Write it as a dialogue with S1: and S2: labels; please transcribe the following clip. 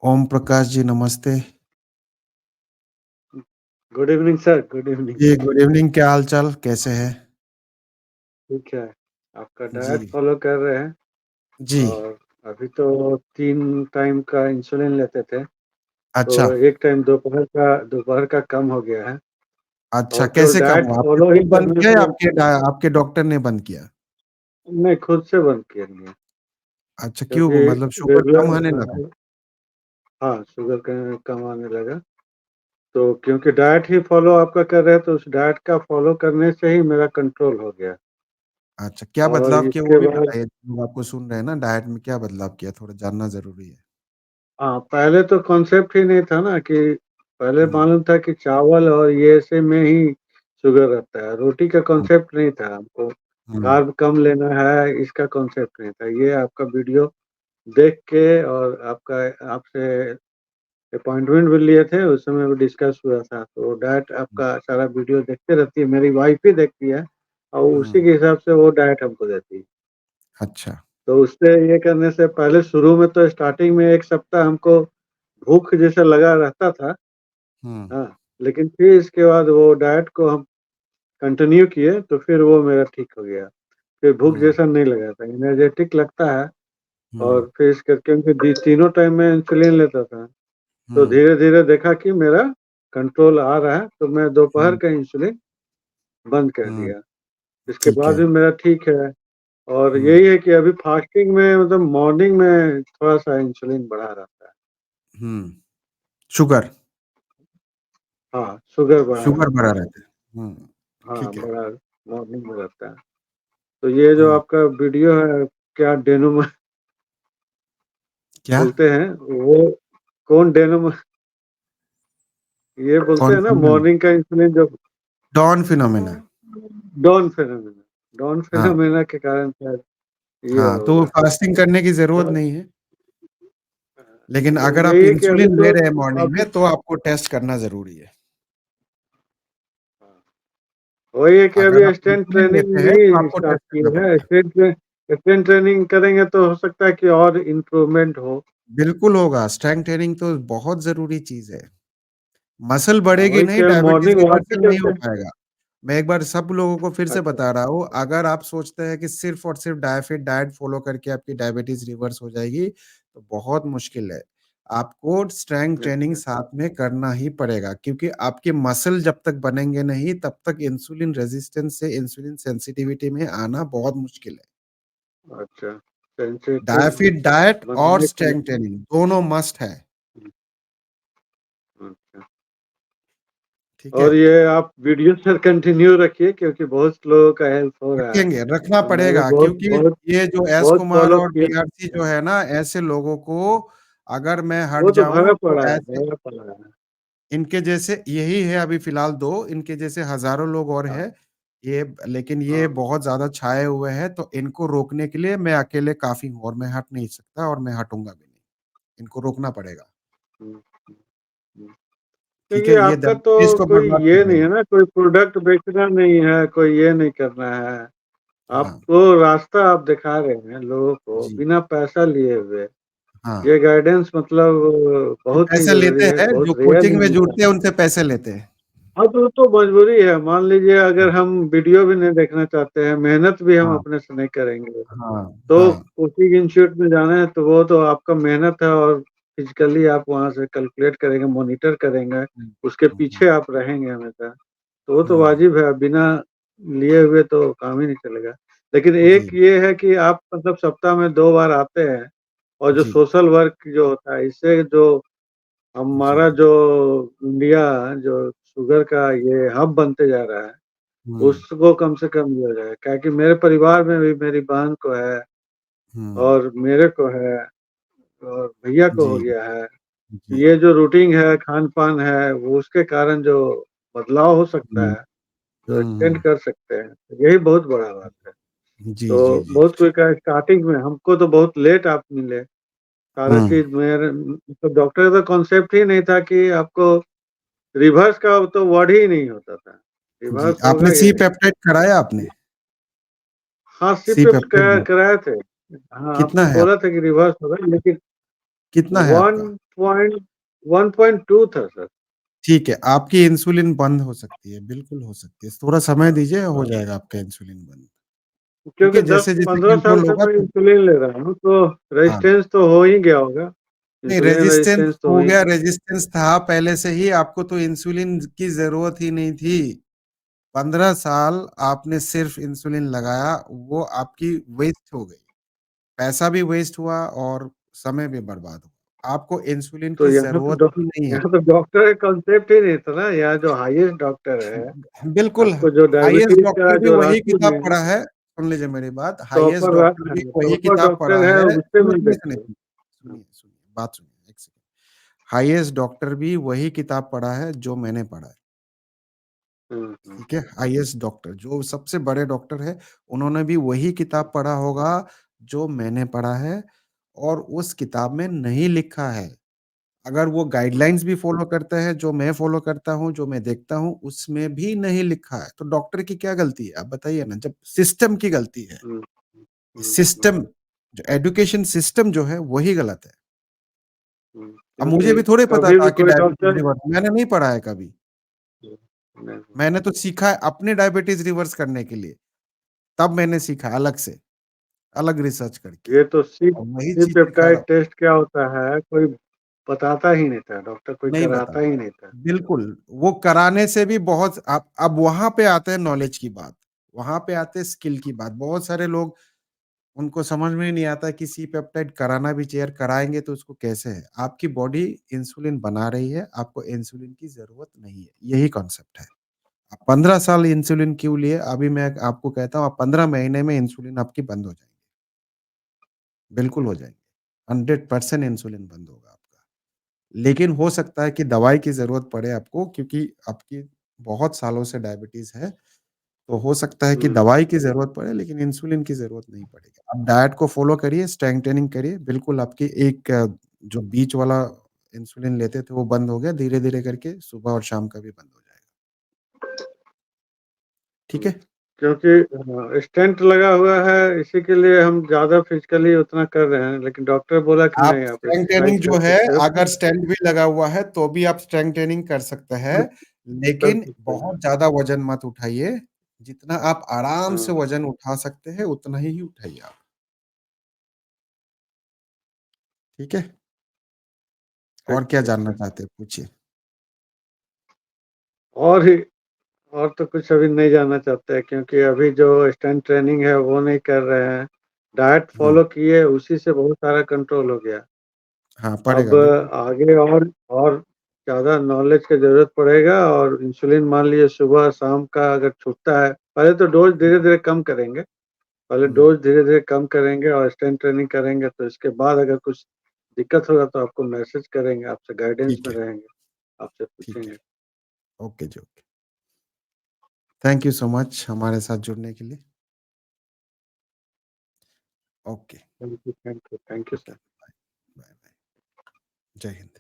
S1: ओम प्रकाश जी नमस्ते।
S2: Good evening sir, good evening.
S1: जी, good evening क्या हाल-चाल? कैसे हैं?
S2: ठीक है, आपका डाइट
S1: जी,
S2: फ़ॉलो कर रहे हैं
S1: जी।
S2: और अभी तो 3 टाइम का इंसुलिन लेते थे,
S1: अच्छा,
S2: तो 1 टाइम दोपहर का कम हो गया है
S1: अच्छा
S2: और केवल
S1: कैसे कम
S2: डाइट
S1: हुआ? आपने
S2: फ़ॉलो ही
S1: खुद बंद
S2: करने
S1: किया या
S2: से
S1: आपके डॉक्टर ने बंद किया?
S2: नहीं, खुद से बंद किया नहीं,
S1: अच्छा, क्यों
S2: क्योंकि
S1: मतलब शुगर कम
S2: रेगुलर
S1: होने लगा?
S2: हाँ, शुगर क कम आने लगा, तो क्योंकि डाइट ही फ़ॉलो आपका कर रहे हैं, तो उस डाइट का फ़ॉलो करने से ही मेरा कंट्रोल हो गया
S1: अच्छा, क्या
S2: और
S1: बदलाव किया वो
S2: इसके
S1: भी
S2: बाद
S1: बताइए? लोग आपको सुन रहे हैं ना, डाइट में क्या बदलाव किया? थोड़ा जानना ज़रूरी है।
S2: हाँ, पहले तो कॉन्सेप्ट ही नहीं था ना कि पहले
S1: हुँ,
S2: मालूम था कि चावल और ये से में ही शुगर रहता है, रोटी का
S1: हुँ,
S2: कॉन्सेप्ट नहीं था हमको,
S1: हुँ,
S2: कार्ब कम लेना है इसका कॉन्सेप्ट नहीं था। ये आपका वीडियो देख के और आपका आपसे अपॉइंटमेंट भी लिए थे, उस समय भी डिस्कस हुआ था, तो डाइट
S1: हुँ,
S2: आपका सारा वीडियो देखते रहती है, मेरी वाइफ ही देखती है और उसी
S1: हुँ,
S2: के हिसाब से वो डाइट हमको देती है।
S1: अच्छा,
S2: तो उससे ये करने से पहले शुरू में तो स्टार्टिंग में 1 सप्ताह हमको भूख जैसा लगा रहता था,
S1: हुँ,
S2: हाँ, लेकिन फिर इसके बाद वो डाइट को हम कंटिन्यू किए तो फिर वो मेरा ठीक हो गया। फिर भूख
S1: हुँ,
S2: जैसा नहीं लगा था, एनर्जेटिक लगता है
S1: हुँ,
S2: और फिर इसके क्योंकि तीनों टाइम मैं इंसुलिन लेता था, तो
S1: हुँ,
S2: धीरे-धीरे देखा कि मेरा कंट्रोल आ रहा है, तो मैं दोपहर
S1: हुँ,
S2: का इंसुलिन बंद कर
S1: हुँ,
S2: दिया। इसके
S1: ठीक
S2: बाद
S1: है।
S2: भी मेरा ठीक है और
S1: हुँ,
S2: यही है कि अभी फास्टिंग में मतलब मॉर्निंग में थोड़ा-सा इंसुलिन बढ़ा रहता है।
S1: हुँ, शुगर
S2: हाँ, शुगर बढ़ा
S1: शुगर
S2: रहता
S1: बढ़ा
S2: है।
S1: रहता है। हुँ,
S2: हाँ,
S1: ठीक है।
S2: बढ़ा मॉर्निंग में रहता है। तो ये जो
S1: हुँ,
S2: आपका वीडियो है, क्या डेनोम
S1: क्या?
S2: बोलते हैं, वो कौन डेनोम ये बोलते
S1: कौन
S2: हैं ना
S1: फिनोमेना?
S2: मॉर्निंग का इंसुलिन जब
S1: dawn phenomena.
S2: Dawn phenomena dawn
S1: हाँ,
S2: फिनोमेना के कारण शायद ये
S1: हाँ, तो
S2: होगा।
S1: फास्टिंग करने की ज़रूरत नहीं है। लेकिन
S2: तो
S1: अगर आप
S2: यही है कि अभी
S1: इंसुलिन ले
S2: तो
S1: रहे हैं मॉर्निंग
S2: अभी
S1: में तो आपको टेस्ट करना ज़रूरी है।
S2: वही है कि
S1: अगर
S2: अभी
S1: आप
S2: स्ट्रेंथ
S1: इंसुलिन
S2: ट्रेनिंग
S1: लेते हैं तो
S2: भी
S1: आपको
S2: स्टार्ट
S1: टेस्ट करना
S2: किए हैं।
S1: पड़ेगा।
S2: स्ट्रेंथ ट्रेनिंग करेंगे तो हो सकता है कि और इम्प्रूवमेंट हो।
S1: बिल्कुल होगा, स्ट्रेंथ ट्रेनिंग तो बहुत ज़रूरी चीज़ है। मसल
S2: हाँ,
S1: बढ़ेगी
S2: वही
S1: नहीं,
S2: केवल
S1: डायबिटीज़
S2: मॉर्निंग वॉक ही
S1: रिवर्सल नहीं
S2: करते
S1: हो
S2: हैं।
S1: पाएगा। मैं एक बार सब लोगों को फिर से
S2: अच्छा,
S1: बता रहा हूँ, अगर आप सोचते हैं कि सिर्फ़ और सिर्फ़ डाइट फ़ॉलो करके आपकी डायबिटीज़ रिवर्स हो जाएगी, तो बहुत मुश्किल है। आपको स्ट्रेंथ ट्रेनिंग
S2: अच्छा,
S1: साथ में करना ही पड़ेगा क्योंकि आपके मसल जब तक बनेंगे नहीं, तब तक इंसुलिन रेज़िस्टेंस से इंसुलिन सेंसिटिविटी में आना बहुत मुश्किल है।
S2: अच्छा। सेंसिटिव
S1: डायफिट डाइट और
S2: बनने के
S1: स्ट्रेंथ
S2: लिए
S1: ट्रेनिंग दोनों मस्ट है,
S2: अच्छा।
S1: ठीक है?
S2: और ये आप वीडियो सर कंटिन्यू रखिए क्योंकि बहुत लोगों का हेल्प हो रहा है
S1: रखेंगे, रखना
S2: और मैं भी
S1: पड़ेगा
S2: बहुत
S1: क्योंकि
S2: बहुत
S1: ये जो एस
S2: बहुत
S1: कुमार
S2: फॉलो
S1: और
S2: किया।
S1: बीआरसी जो है ना, ऐसे लोगों को अगर मैं हट
S2: वो तो
S1: जाऊँ तो ऐसे
S2: भरा पड़ा है।
S1: इनके जैसे यही है अभी फ़िलहाल 2 इनके जैसे हज़ारों लोग और
S2: हाँ,
S1: हैं। ये लेकिन ये
S2: हाँ।
S1: बहुत ज़्यादा छाए हुए हैं, तो इनको रोकने के लिए मैं अकेले काफ़ी हूँ और मैं हट नहीं सकता और मैं हटूँगा भी नहीं। इनको रोकना पड़ेगा,
S2: हुँ, हुँ, हुँ।
S1: ठीक
S2: देखिए
S1: है? ये
S2: आपका
S1: देश
S2: तो
S1: को
S2: कोई
S1: बर्बाद कर
S2: ये नहीं
S1: देगा।
S2: है ना, कोई प्रोडक्ट बेचना नहीं है, कोई ये नहीं करना है।
S1: हाँ,
S2: आपको रास्ता आप दिखा रहे हैं लोगों को
S1: जी,
S2: बिना पैसा लिए हुए।
S1: हाँ।
S2: ये गाइडेंस मतलब
S1: जो
S2: बहुत ही
S1: पैसे
S2: ज़रूरी
S1: लेते
S2: है,
S1: हैं, जो
S2: बहुत रेयर
S1: कोचिंग
S2: ही
S1: में
S2: मिलता
S1: जुड़ते
S2: है।
S1: हैं, उनसे पैसे लेते हैं।
S2: हाँ, तो मजबूरी है। मान लीजिए अगर
S1: हाँ,
S2: हम वीडियो भी नहीं देखना चाहते हैं, मेहनत भी हम
S1: हाँ,
S2: अपने से नहीं करेंगे,
S1: हाँ,
S2: तो
S1: हाँ।
S2: कोचिंग इंस्टीट्यूट में जाना है तो वो तो आपका मेहनत है और फिज़िकली आप वहाँ से कैलकुलेट करेंगे, मॉनिटर करेंगे,
S1: हुँ,
S2: उसके
S1: हुँ, हुँ,
S2: पीछे आप रहेंगे हमेशा। तो वो तो
S1: हुँ,
S2: वाजिब है, बिना लिए हुए तो काम ही नहीं चलेगा। लेकिन एक
S1: जी,
S2: ये है कि आप मतलब सप्ताह में 2 बार आते हैं और जो
S1: जी,
S2: सोशल वर्क जो होता है, इससे जो
S1: जी।
S2: हमारा जो इंडिया जो शुगर का ये हब बनते जा रहा है,
S1: हुँ,
S2: उसको कम से कम लिया जाए। क्या है कि मेरे परिवार में भी मेरी बहन को है
S1: हुँ,
S2: और मेरे को है और भैया को हो
S1: जी,
S2: गया है।
S1: जी।
S2: ये जो रूटीन है, खान-पान है, वो उसके कारण जो बदलाव हो सकता
S1: हुँ,
S2: है, जो
S1: हुँ,
S2: एक्सटेंड
S1: हुँ।
S2: कर सकते हैं, तो यही बहुत बड़ा बात है।
S1: जी, जी,
S2: तो
S1: जी।
S2: बहुत कोई का स्टार्टिंग में हमको तो बहुत लेट आप मिले। सारा
S1: हुँ,
S2: चीज़ मेरे मतलब डॉक्टर का कॉन्सेप्ट ही नहीं था कि आपको रिवर्स का तो वर्ड ही नहीं होता था।
S1: जी।
S2: रिवर्स होगा
S1: आपने
S2: ये
S1: सी
S2: नहीं।
S1: पेप्टाइड कराया आपने?
S2: हाँ,
S1: सी
S2: शिफ्ट
S1: पेप्टाइड ब्लॉक
S2: कराए थे। हाँ,
S1: कितना
S2: आपने
S1: है
S2: बोला
S1: आपका?
S2: था कि रिवर्स होगा लेकिन
S1: कितना है आपका?
S2: 1.2 था सर।
S1: ठीक है, आपकी इंसुलिन बंद हो सकती है, बिल्कुल हो सकती है। थोड़ा समय दीजिए, हो
S2: हाँ,
S1: जाएगा आपका इंसुलिन बंद। ठीक
S2: क्योंकि
S1: है, जैसे-जैसे
S2: 10-15 साल
S1: कंट्रोल
S2: से
S1: होगा
S2: मैं
S1: तो
S2: इंसुलिन ले रहा हूँ, तो
S1: हाँ।
S2: रेजिस्टेंस तो हो ही गया होगा।
S1: नहीं,
S2: इंसुलिन रेजिस्टेंस तो हो ही गया।
S1: रेजिस्टेंस था पहले से ही, आपको तो इंसुलिन की ज़रूरत ही नहीं थी। 15 साल आपने सिर्फ़ इंसुलिन लगाया, वो आपकी वेस्ट हो गई। पैसा भी वेस्ट हुआ और समय भी बर्बाद हुआ। आपको इंसुलिन
S2: तो
S1: की
S2: यहाँ तो
S1: ज़रूरत
S2: डॉ
S1: ही नहीं है।
S2: यहाँ तो डॉक्टर का कांसेप्ट ही नहीं था ना, यहाँ जो हाईएस्ट डॉक्टर है,
S1: बिल्कुल,
S2: आपको जो
S1: हाईएस्ट
S2: डायबिटीज़ का
S1: डॉक्टर भी
S2: जो
S1: वही
S2: राशि
S1: किताब
S2: में
S1: पढ़ा है, सुन लीजिए मेरी बात, हाईएस्ट
S2: टॉपर
S1: डॉक्टर भी वही
S2: टॉपर
S1: किताब पढ़ा
S2: डॉक्टर है,
S1: है,
S2: उससे मिल
S1: सुनिए,
S2: बैठे। हाँ,
S1: सुनिए, बात सुनिए, 1 सेकंड। हाईएस्ट डॉक्टर भी वही किताब पढ़ा है जो मैंने पढ़ा है,
S2: हुँ, हुँ,
S1: ठीक है? हाईएस्ट डॉक्टर जो सबसे बड़े डॉक्टर हैं, उन्होंने भी वही किताब पढ़ा होगा जो मैंने पढ़ा है और उस किताब में नहीं लिखा है। अगर वो गाइडलाइंस भी फ़ॉलो करते हैं, जो मैं फ़ॉलो करता हूँ, जो मैं देखता हूँ, उसमें भी नहीं लिखा है, तो डॉक्टर की क्या गलती है? आप बताइए ना, जब सिस्टम की गलती है।
S2: हुँ, हुँ, हुँ,
S1: सिस्टम जो एजुकेशन सिस्टम जो है, वही गलत है।
S2: हुँ,
S1: अब मुझे
S2: क्योंकि
S1: भी थोड़ी पता
S2: कभी
S1: था
S2: भी
S1: कि
S2: कोई
S1: डायबिटीज़
S2: डॉक्टर
S1: रिवर्स मैंने नहीं पढ़ा है कभी।
S2: हुँ, नहीं,
S1: मैंने तो सीखा है अपनी डायबिटीज़ रिवर्स करने के लिए, तब मैंने सीखा अलग से, अलग रिसर्च करके
S2: ये तो
S1: और वही
S2: सी
S1: चीज़ सिखा रहा
S2: पेप्टाइड
S1: हूँ।
S2: टेस्ट क्या होता है, कोई बताता ही नहीं था, डॉक्टर कोई
S1: नहीं
S2: कराता
S1: बताता।
S2: ही नहीं था।
S1: बिल्कुल, वो कराने से भी बहुत अब वहाँ पे आते हैं नॉलेज की बात, वहाँ पे आते हैं स्किल की बात। बहुत सारे लोग उनको समझ में ही नहीं आता कि सी पेप्टाइड कराना भी चाहिए और कराएँगे तो उसको कैसे है? आपकी बॉडी इंसुलिन बना रही है, आपको इंसुलिन की ज़रूरत नहीं है, यही कॉन्सेप्ट है। आप 15 साल इंसुलिन क्यों लिए? अभी मैं आपको कहता हूँ आप 15 महीने में इंसुलिन आपकी बंद हो जाएगी, बिल्कुल हो जाएगी। 100% इंसुलिन बंद होगा आपका। लेकिन हो सकता है कि दवाई की ज़रूरत पड़े आपको क्योंकि आपकी बहुत सालों से डायबिटीज़ है, तो हो सकता है कि
S2: हुँ,
S1: दवाई की ज़रूरत पड़े लेकिन इंसुलिन की ज़रूरत नहीं पड़ेगी। आप डाइट को फ़ॉलो करिए, स्ट्रेंथ ट्रेनिंग करिए, बिल्कुल आपकी एक जो बीच वाला इंसुलिन लेते थे वो बंद हो गया, धीरे-धीरे करके सुबह और शाम का भी बंद हो जाएगा। ठीक
S2: हुँ।
S1: है?
S2: क्योंकि स्टेंट लगा हुआ है, इसी के लिए हम ज़्यादा फिज़िकली उतना कर रहे हैं, लेकिन डॉक्टर बोला कि
S1: आप
S2: नहीं आप
S1: स्ट्रेंथ
S2: एक्सरसाइज़
S1: ट्रेनिंग
S2: कर
S1: जो है,
S2: सकते हो,
S1: अगर स्टेंट भी लगा हुआ है, तो भी आप स्ट्रेंथ ट्रेनिंग कर सकते हैं,
S2: कर कर
S1: लेकिन
S2: सकते हैं।
S1: बहुत ज़्यादा वज़न मत उठाइए। जितना आप आराम से
S2: हाँ,
S1: वज़न उठा सकते हैं, उतना ही उठाइए आप। ठीक है?
S2: ठीक,
S1: और क्या
S2: ठीक
S1: जानना
S2: सर।
S1: चाहते हैं, पूछिए?
S2: और ही और तो कुछ अभी नहीं जानना चाहते हैं, क्योंकि अभी जो स्ट्रेंथ ट्रेनिंग है वो नहीं कर रहे हैं। डाइट
S1: हुँ।
S2: फ़ॉलो किए, उसी से बहुत सारा कंट्रोल हो गया।
S1: हाँ,
S2: अब
S1: पड़ेगा बिल्कुल।
S2: आगे और ज़्यादा नॉलेज की ज़रूरत पड़ेगा, और इंसुलिन मान लीजिए सुबह-शाम का अगर छूटता है, पहले तो डोज़ धीरे-धीरे कम करेंगे। पहले
S1: हुँ,
S2: डोज़ धीरे-धीरे कम करेंगे और स्ट्रेंथ ट्रेनिंग करेंगे, तो इसके बाद अगर कुछ दिक्कत होगा तो आपको मैसेज करेंगे, आपसे गाइडेंस
S1: ठीक
S2: में
S1: है,
S2: रहेंगे, आपसे
S1: ठीक
S2: पूछेंगे।
S1: है। Okay ji, okay. Thank you so much हमारे साथ जुड़ने के लिए। Okay,
S2: thank you, thank you, thank you
S1: okay.
S2: Sir.
S1: Bye, bye, bye. जय हिंद।